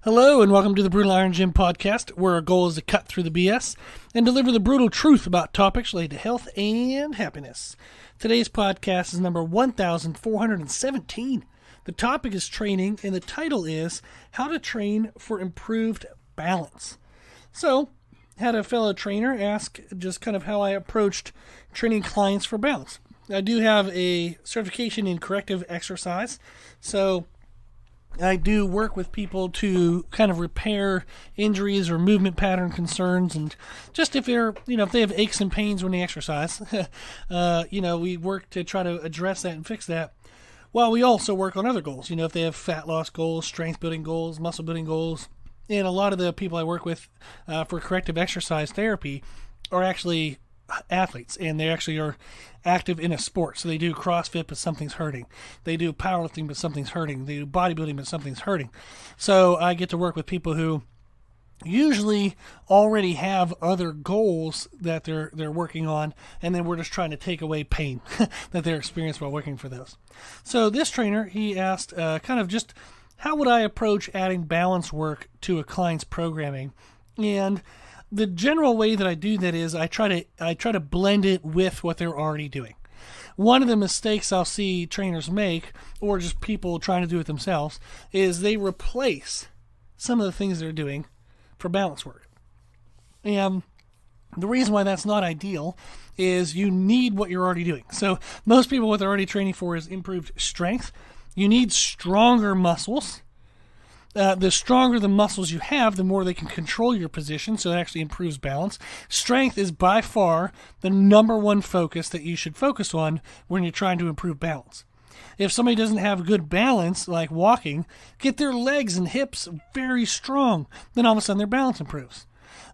Hello and welcome to the Brutal Iron Gym podcast, where our goal is to cut through the BS and deliver the brutal truth about topics related to health and happiness. Today's podcast is number 1417. The topic is training, and the title is How to Train for Improved Balance. So, had a fellow trainer ask just kind of how I approached training clients for balance. I do have a certification in corrective exercise, so I do work with people to kind of repair injuries or movement pattern concerns, and just if if they have aches and pains when they exercise, we work to try to address that and fix that. While we also work on other goals, if they have fat loss goals, strength building goals, muscle building goals, and a lot of the people I work with for corrective exercise therapy are actually athletes, and they actually are active in a sport. So they do CrossFit, but something's hurting. They do powerlifting, but something's hurting. They do bodybuilding, but something's hurting. So I get to work with people who usually already have other goals that they're working on, and then we're just trying to take away pain that they're experiencing while working for those. So this trainer, he asked kind of just how would I approach adding balance work to a client's programming, and the general way that I do that is I try to blend it with what they're already doing. One of the mistakes I'll see trainers make, or just people trying to do it themselves, is they replace some of the things they're doing for balance work. And the reason why that's not ideal is you need what you're already doing. So most people, what they're already training for is improved strength. You need stronger muscles. The stronger the muscles you have, the more they can control your position, so it actually improves balance. Strength is by far the number one focus that you should focus on when you're trying to improve balance. If somebody doesn't have good balance, like walking, get their legs and hips very strong, then all of a sudden their balance improves.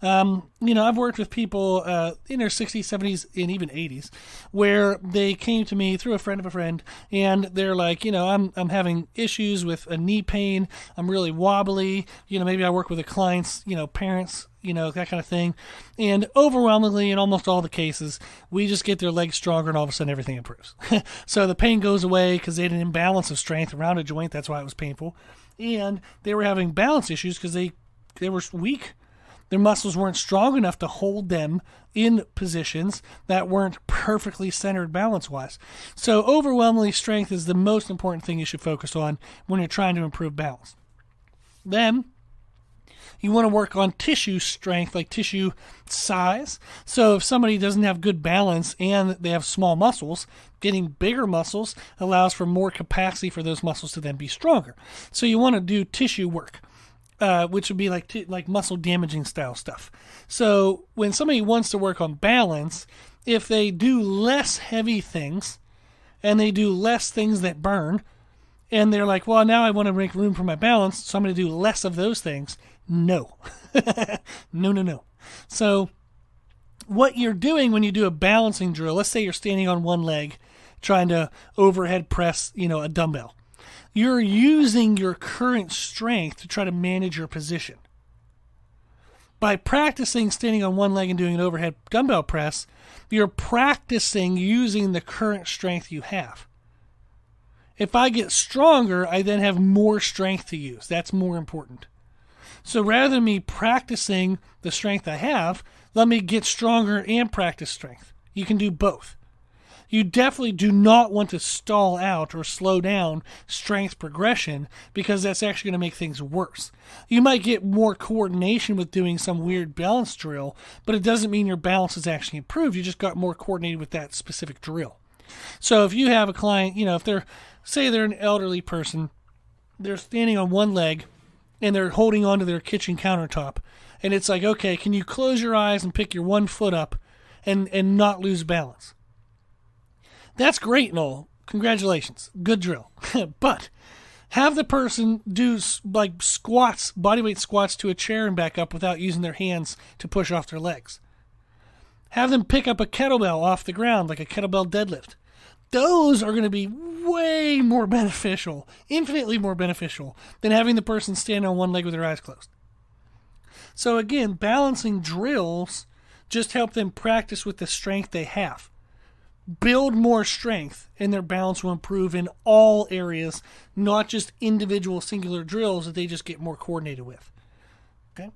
I've worked with people in their 60s, 70s, and even 80s, where they came to me through a friend of a friend, and they're like, I'm having issues with a knee pain. I'm really wobbly. Maybe I work with a client's, parents, that kind of thing. And overwhelmingly, in almost all the cases, we just get their legs stronger, and all of a sudden everything improves. So the pain goes away because they had an imbalance of strength around a joint. That's why it was painful. And they were having balance issues because they were weak. Their muscles weren't strong enough to hold them in positions that weren't perfectly centered balance-wise. So overwhelmingly, strength is the most important thing you should focus on when you're trying to improve balance. Then you want to work on tissue strength, like tissue size. So if somebody doesn't have good balance and they have small muscles, getting bigger muscles allows for more capacity for those muscles to then be stronger. So you want to do tissue work. Which would be like muscle damaging style stuff. So when somebody wants to work on balance, if they do less heavy things and they do less things that burn, and they're like, well, now I want to make room for my balance, so I'm going to do less of those things. No. No. So what you're doing when you do a balancing drill, let's say you're standing on one leg trying to overhead press, a dumbbell. You're using your current strength to try to manage your position. By practicing standing on one leg and doing an overhead dumbbell press, you're practicing using the current strength you have. If I get stronger, I then have more strength to use. That's more important. So rather than me practicing the strength I have, let me get stronger and practice strength. You can do both. You definitely do not want to stall out or slow down strength progression, because that's actually going to make things worse. You might get more coordination with doing some weird balance drill, but it doesn't mean your balance is actually improved. You just got more coordinated with that specific drill. So if you have a client, if they're an elderly person, they're standing on one leg and they're holding onto their kitchen countertop, and it's like, okay, can you close your eyes and pick your one foot up and not lose balance? That's great and all. Congratulations. Good drill. But have the person do like squats, bodyweight squats to a chair and back up without using their hands to push off their legs. Have them pick up a kettlebell off the ground, like a kettlebell deadlift. Those are going to be way more beneficial, infinitely more beneficial, than having the person stand on one leg with their eyes closed. So again, balancing drills just help them practice with the strength they have. build more strength, and their balance will improve in all areas, not just individual singular drills that they just get more coordinated with. Okay.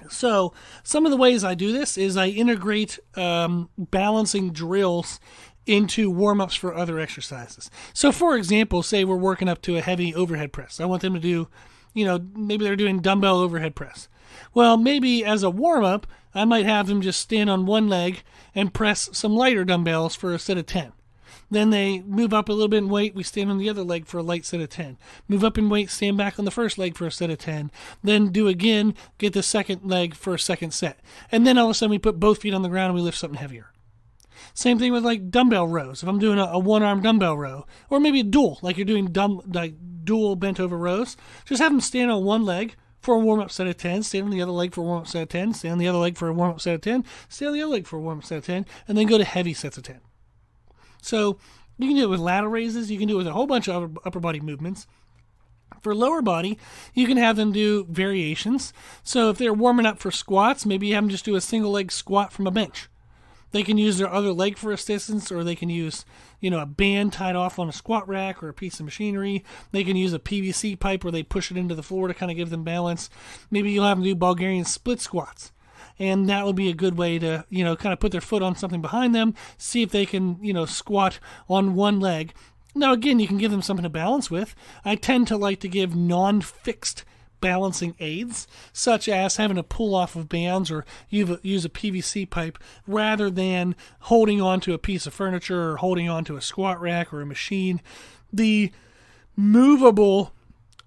So some of the ways I do this is I integrate balancing drills into warm-ups for other exercises. So for example, say we're working up to a heavy overhead press. I want them to do, maybe they're doing dumbbell overhead press. Well, maybe as a warm-up, I might have them just stand on one leg and press some lighter dumbbells for a set of 10. Then they move up a little bit in weight. We stand on the other leg for a light set of 10. Move up in weight, stand back on the first leg for a set of 10. Then do again, get the second leg for a second set. And then all of a sudden we put both feet on the ground and we lift something heavier. Same thing with like dumbbell rows. If I'm doing a one-arm dumbbell row, or maybe a dual, like you're doing dual bent over rows, just have them stand on one leg for a warm-up set of 10, stand on the other leg for a warm-up set of 10, stand on the other leg for a warm-up set of 10, stand on the other leg for a warm-up set of 10, and then go to heavy sets of 10. So you can do it with lateral raises. You can do it with a whole bunch of upper body movements. For lower body, you can have them do variations. So if they're warming up for squats, maybe you have them just do a single leg squat from a bench. They can use their other leg for assistance, or they can use, a band tied off on a squat rack or a piece of machinery. They can use a PVC pipe where they push it into the floor to kind of give them balance. Maybe you'll have them do Bulgarian split squats. And that would be a good way to, kind of put their foot on something behind them, see if they can, squat on one leg. Now, again, you can give them something to balance with. I tend to like to give non-fixed balancing aids, such as having to pull off of bands or use a PVC pipe rather than holding onto a piece of furniture or holding onto a squat rack or a machine. The movable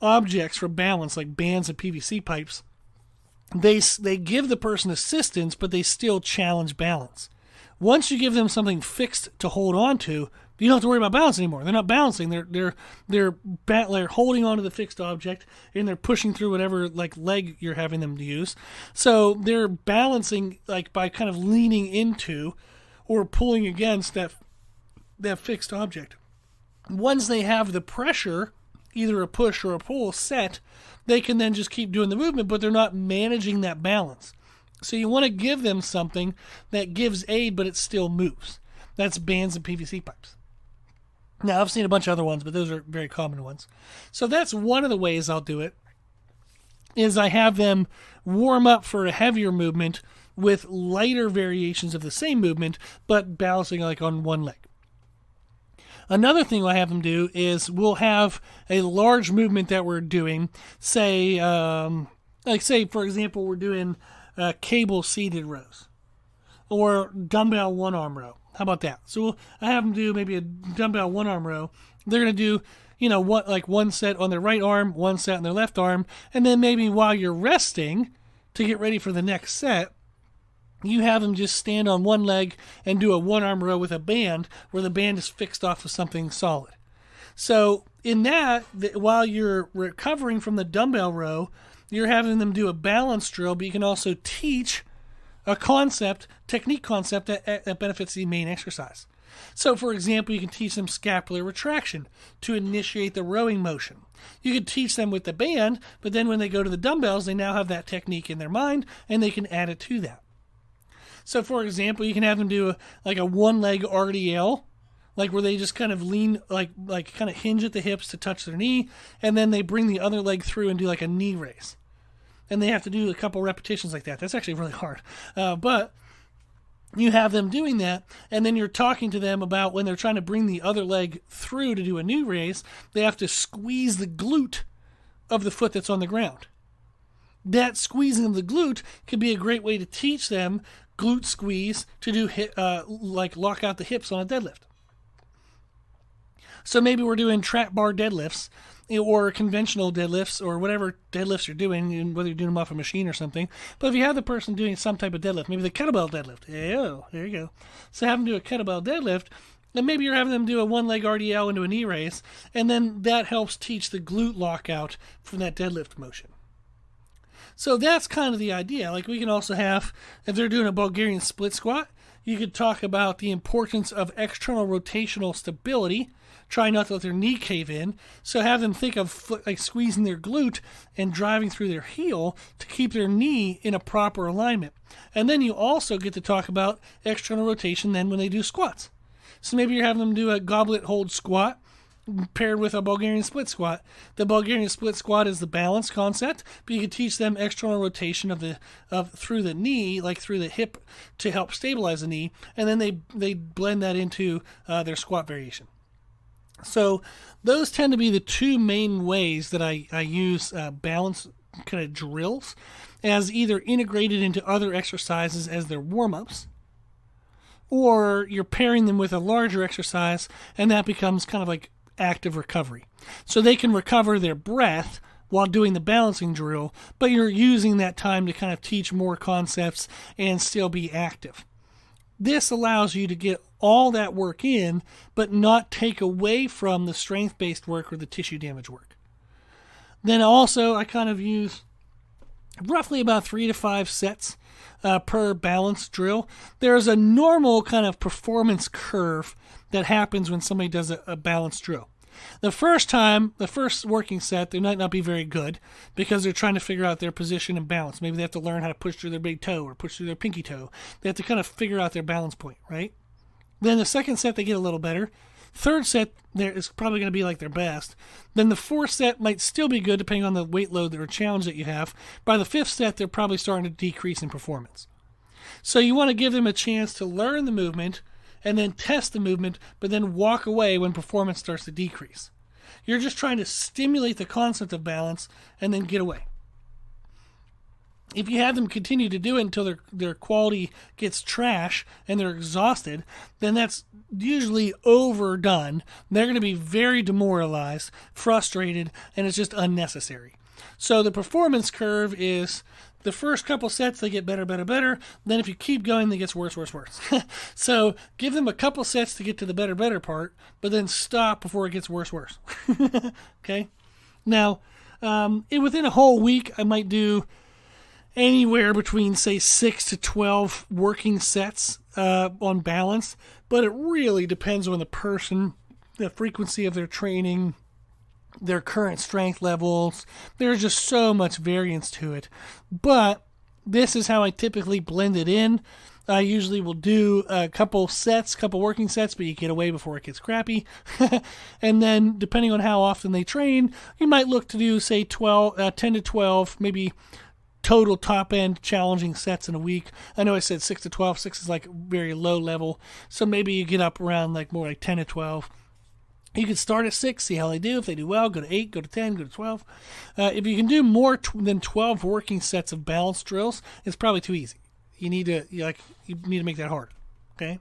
objects for balance, like bands and PVC pipes, they give the person assistance, but they still challenge balance. Once you give them something fixed to hold on to, you don't have to worry about balance anymore. They're not balancing. They're holding onto the fixed object, and they're pushing through whatever leg you're having them to use. So they're balancing by kind of leaning into or pulling against that fixed object. Once they have the pressure, either a push or a pull set, they can then just keep doing the movement, but they're not managing that balance. So you want to give them something that gives aid, but it still moves. That's bands and PVC pipes. Now, I've seen a bunch of other ones, but those are very common ones. So that's one of the ways I'll do it, is I have them warm up for a heavier movement with lighter variations of the same movement, but balancing on one leg. Another thing I have them do is we'll have a large movement that we're doing, say, for example, we're doing cable seated rows or dumbbell one-arm row. How about that? So I have them do maybe a dumbbell one-arm row. They're going to do, one set on their right arm, one set on their left arm, and then maybe while you're resting to get ready for the next set, you have them just stand on one leg and do a one-arm row with a band where the band is fixed off of something solid. So in that, while you're recovering from the dumbbell row, you're having them do a balance drill, but you can also teach a technique concept that benefits the main exercise. So, for example, you can teach them scapular retraction to initiate the rowing motion. You could teach them with the band, but then when they go to the dumbbells, they now have that technique in their mind, and they can add it to that. So, for example, you can have them do a one-leg RDL, where they just kind of lean, kind of hinge at the hips to touch their knee, and then they bring the other leg through and do a knee raise. And they have to do a couple repetitions like that. That's actually really hard. But you have them doing that, and then you're talking to them about when they're trying to bring the other leg through to do a knee raise, they have to squeeze the glute of the foot that's on the ground. That squeezing of the glute could be a great way to teach them glute squeeze to do lock out the hips on a deadlift. So maybe we're doing trap bar deadlifts or conventional deadlifts or whatever deadlifts you're doing, whether you're doing them off a machine or something. But if you have the person doing some type of deadlift, maybe the kettlebell deadlift. Yeah, there you go. So have them do a kettlebell deadlift, and maybe you're having them do a one-leg RDL into a knee raise, and then that helps teach the glute lockout from that deadlift motion. So that's kind of the idea. We can also have, if they're doing a Bulgarian split squat, you could talk about the importance of external rotational stability. Try not to let their knee cave in. So have them think of squeezing their glute and driving through their heel to keep their knee in a proper alignment. And then you also get to talk about external rotation then when they do squats. So maybe you're having them do a goblet hold squat paired with a Bulgarian split squat. The Bulgarian split squat is the balance concept, but you can teach them external rotation of through the knee, like through the hip, to help stabilize the knee, and then they blend that into their squat variation. So those tend to be the two main ways that I use balance kind of drills, as either integrated into other exercises as their warm-ups, or you're pairing them with a larger exercise, and that becomes kind of like active recovery. So they can recover their breath while doing the balancing drill, but you're using that time to kind of teach more concepts and still be active. This allows you to get all that work in, but not take away from the strength-based work or the tissue damage work. Then also, I kind of use roughly about 3 to 5 sets per balance drill. There's a normal kind of performance curve that happens when somebody does a balance drill. The first working set, they might not be very good because they're trying to figure out their position and balance. Maybe they have to learn how to push through their big toe or push through their pinky toe. They have to kind of figure out their balance point, right? Then the second set, they get a little better. Third set there is probably going to be like their best. Then the fourth set might still be good depending on the weight load or challenge that you have. By the fifth set, they're probably starting to decrease in performance. So you want to give them a chance to learn the movement and then test the movement, but then walk away when performance starts to decrease. You're just trying to stimulate the concept of balance and then get away. If you have them continue to do it until their quality gets trash and they're exhausted, then that's usually overdone. They're going to be very demoralized, frustrated, and it's just unnecessary. So the performance curve is the first couple sets, they get better. Then if you keep going, it gets worse. So give them a couple sets to get to the better part, but then stop before it gets worse. Okay? Now, within a whole week, I might do anywhere between, say, 6 to 12 working sets on balance, but it really depends on the person, the frequency of their training, their current strength levels. There's just so much variance to it. But this is how I typically blend it in. I usually will do a couple working sets, but you get away before it gets crappy. And then, depending on how often they train, you might look to do, say, 10 to 12, maybe total top-end challenging sets in a week. I know I said 6 to 12. 6 is like very low level. So maybe you get up around more like 10 to 12. You can start at 6, see how they do. If they do well, go to 8, go to 10, go to 12. If you can do more than 12 working sets of balance drills, it's probably too easy. You need to make that hard. Okay?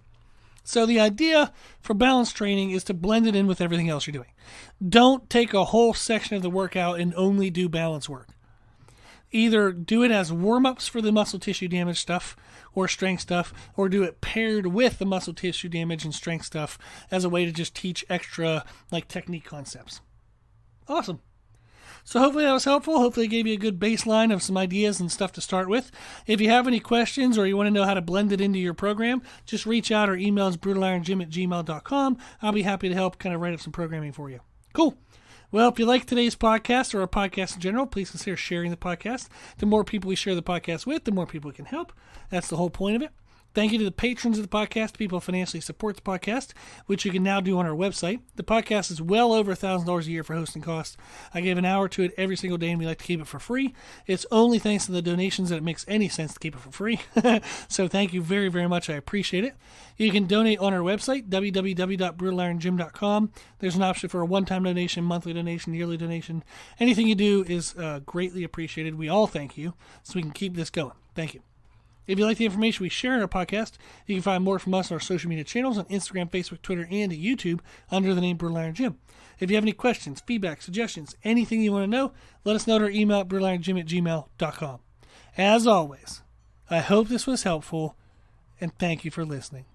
So the idea for balance training is to blend it in with everything else you're doing. Don't take a whole section of the workout and only do balance work. Either do it as warm-ups for the muscle tissue damage stuff or strength stuff, or do it paired with the muscle tissue damage and strength stuff as a way to just teach extra technique concepts. Awesome. So hopefully that was helpful. Hopefully it gave you a good baseline of some ideas and stuff to start with. If you have any questions or you want to know how to blend it into your program, just reach out or email us brutalirongym@gmail.com. I'll be happy to help kind of write up some programming for you. Cool. Well, if you like today's podcast or a podcast in general, please consider sharing the podcast. The more people we share the podcast with, the more people we can help. That's the whole point of it. Thank you to the patrons of the podcast, people who financially support the podcast, which you can now do on our website. The podcast is well over $1,000 a year for hosting costs. I give an hour to it every single day, and we like to keep it for free. It's only thanks to the donations that it makes any sense to keep it for free. So thank you very, very much. I appreciate it. You can donate on our website, www.brutalirongym.com. There's an option for a one-time donation, monthly donation, yearly donation. Anything you do is greatly appreciated. We all thank you, so we can keep this going. Thank you. If you like the information we share in our podcast, you can find more from us on our social media channels on Instagram, Facebook, Twitter, and YouTube under the name Brutal Iron Gym. If you have any questions, feedback, suggestions, anything you want to know, let us know at our email at brutalirongym@gmail.com. As always, I hope this was helpful, and thank you for listening.